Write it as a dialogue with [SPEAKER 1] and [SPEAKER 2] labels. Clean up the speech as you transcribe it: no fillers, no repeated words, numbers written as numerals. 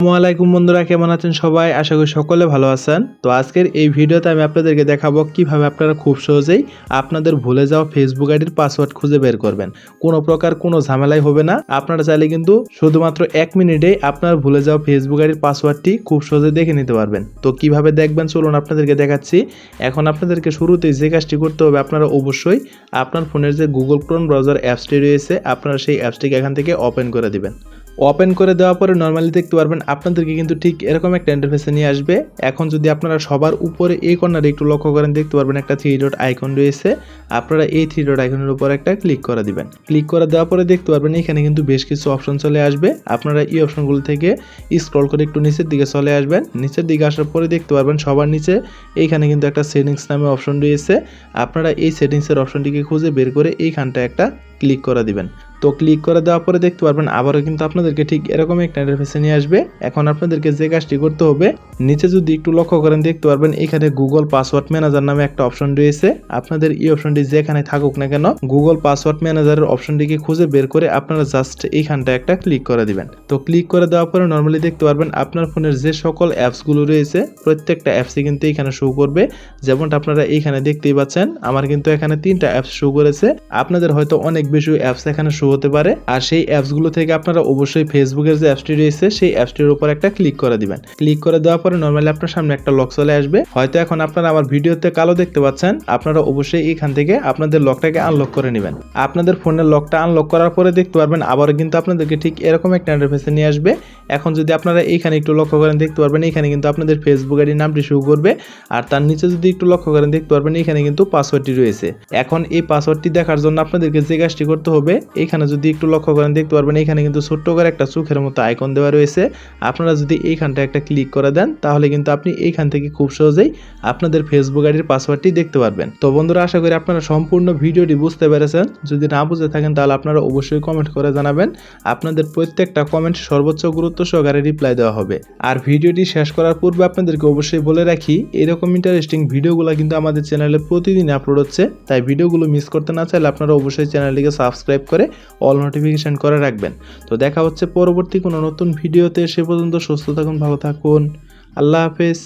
[SPEAKER 1] আসসালামু আলাইকুম বন্ধুরা, কেমন আছেন সবাই? আশা করি সকলে ভালো আছেন। তো আজকের এই ভিডিওতে আমি আপনাদেরকে দেখাবো কিভাবে আপনারা খুব সহজেই আপনাদের ভুলে যাওয়া ফেসবুক আইডির পাসওয়ার্ড খুঁজে বের করবেন। কোনো প্রকার কোনো ঝামেলাই হবে না। আপনারা চাইলে কিন্তু শুধুমাত্র 1 মিনিটেই আপনার ভুলে যাওয়া ফেসবুক আইডির পাসওয়ার্ডটি খুব সহজে দেখে নিতে পারবেন। তো কিভাবে দেখবেন চলুন আপনাদেরকে দেখাচ্ছি। এখন আপনাদেরকে শুরুতেই যে কাজটি করতে হবে, আপনারা অবশ্যই আপনার ফোনের যে গুগল ক্রোম ব্রাউজার অ্যাপসটি রয়েছে, আপনারা সেই অ্যাপসটিকে এখান থেকে ওপেন করে দিবেন। ওপেন করে দেওয়ার পরে নর্মালি দেখতে পারবেন আপনাদেরকে কিন্তু ঠিক এরকম একটা ইন্টারফেসে নিয়ে আসবে। এখন যদি আপনারা সবার উপরে এই কর্নারে একটু লক্ষ্য করেন, দেখতে পারবেন একটা 3 ডট আইকন রয়েছে। আপনারা এই 3 ডট আইকনের উপর একটা ক্লিক করে দিবেন। ক্লিক করে দেওয়ার পরে দেখতে পারবেন এখানে কিন্তু বেশ কিছু অপশন চলে আসবে। আপনারা এই অপশনগুলো থেকে স্ক্রল করে একটু নিচের দিকে চলে আসবেন। নিচের দিকে আসার পরে দেখতে পারবেন সবার নিচে এইখানে কিন্তু একটা সেটিংস নামে অপশন রয়েছে। আপনারা এই সেটিংসের অপশনটিকে খুঁজে বের করে এইখানটা একটা ক্লিক করে দিবেন। তো ক্লিক করে দেওয়ার পরে দেখতে পারবেন আবারও কিন্তু আপনাদেরকে ঠিক এরকম একটা ইন্টারফেসে নিয়ে আসবে। এখন আপনাদেরকে যে কাজটি করতে হবে, নিচে যদি একটু লক্ষ্য করেন দেখতে পারবেন এখানে গুগল পাসওয়ার্ড ম্যানেজার নামে একটা অপশন রয়েছে। আপনাদের এই অপশনটি যেখানে থাকুক না কেন, গুগল পাসওয়ার্ড ম্যানেজারের অপশনটিকে খুঁজে বের করে আপনারা জাস্ট এইখানটা একটা ক্লিক করে দিবেন। তো ক্লিক করে দেওয়ার পরে নর্মালি দেখতে পারবেন আপনার ফোনের যে সকল অ্যাপসগুলো রয়েছে প্রত্যেকটা অ্যাপসই কিন্তু এখানে শো করবে। যেমনটা আপনারা এইখানে দেখতেই পাচ্ছেন, আমার কিন্তু এখানে 3টা অ্যাপস শো করেছে। আপনাদের হয়তো অনেক বেশি অ্যাপস এখানে শো হতে পারে। আর সেই অ্যাপসগুলো থেকে আপনারা অবশ্যই ফেসবুকের যে অ্যাপসটি রয়েছে সেই অ্যাপসটির উপর একটা ক্লিক করে দিবেন। ক্লিক করে দেওয়ার পরে নর্মালি আপনার সামনে একটা লক চলে আসবে। হয়তো এখন আপনারা আমার ভিডিওতে কালো দেখতে পাচ্ছেন, আপনারা অবশ্যই এখান থেকে আপনাদের লকটাকে আনলক করে নেবেন। আপনাদের ফোনের লকটা আনলক করার পরে দেখতে পারবেন আবারও কিন্তু আপনাদেরকে ঠিক এরকম একটা ইন্টারফেসে নিয়ে আসবে। এখন যদি আপনারা এইখানে একটু লক্ষ্য করেন দেখতে পারবেন এখানে কিন্তু আপনাদের ফেসবুক আইডির নামটি শো করবে। আর তার নিচে যদি একটু লক্ষ্য করেন দেখতে পারবেন এখানে কিন্তু পাসওয়ার্ডটি রয়েছে। এখন এই পাসওয়ার্ডটি দেখার জন্য আপনাদেরকে যে কাজটি করতে হবে, এখানে যদি একটু লক্ষ্য করেন দেখতে পারবেন এখানে কিন্তু ছোট্ট করে একটা চোখের মতো আইকন দেওয়া রয়েছে। আপনারা যদি এইখানটা একটা ক্লিক করে দেন তাহলে কিন্তু আপনি এইখান থেকে খুব সহজেই আপনাদের ফেসবুক আইডির পাসওয়ার্ডটি দেখতে পারবেন। তো বন্ধুরা, আশা করি আপনারা সম্পূর্ণ ভিডিওটি বুঝতে পেরেছেন। যদি না বুঝে থাকেন তাহলে আপনারা অবশ্যই কমেন্ট করে জানাবেন। আপনাদের প্রত্যেকটা কমেন্ট সর্বোচ্চ গুরুত্ব সহকারে রিপ্লাই দেওয়া হবে। আর ভিডিওটি শেষ করার পূর্বে আপনাদেরকে অবশ্যই বলে রাখি, এরকম ইন্টারেস্টিং ভিডিওগুলো কিন্তু আমাদের চ্যানেলে প্রতিদিন আপলোড হচ্ছে। তাই ভিডিওগুলো মিস করতে না চাইলে আপনারা অবশ্যই চ্যানেলটিকে সাবস্ক্রাইব করে অল নোটিফিকেশন করে রাখবেন। তো দেখা হচ্ছে পরবর্তী কোনো নতুন ভিডিওতে। সে পর্যন্ত সুস্থ থাকুন, ভালো থাকুন। আল্লাহ হাফেজ।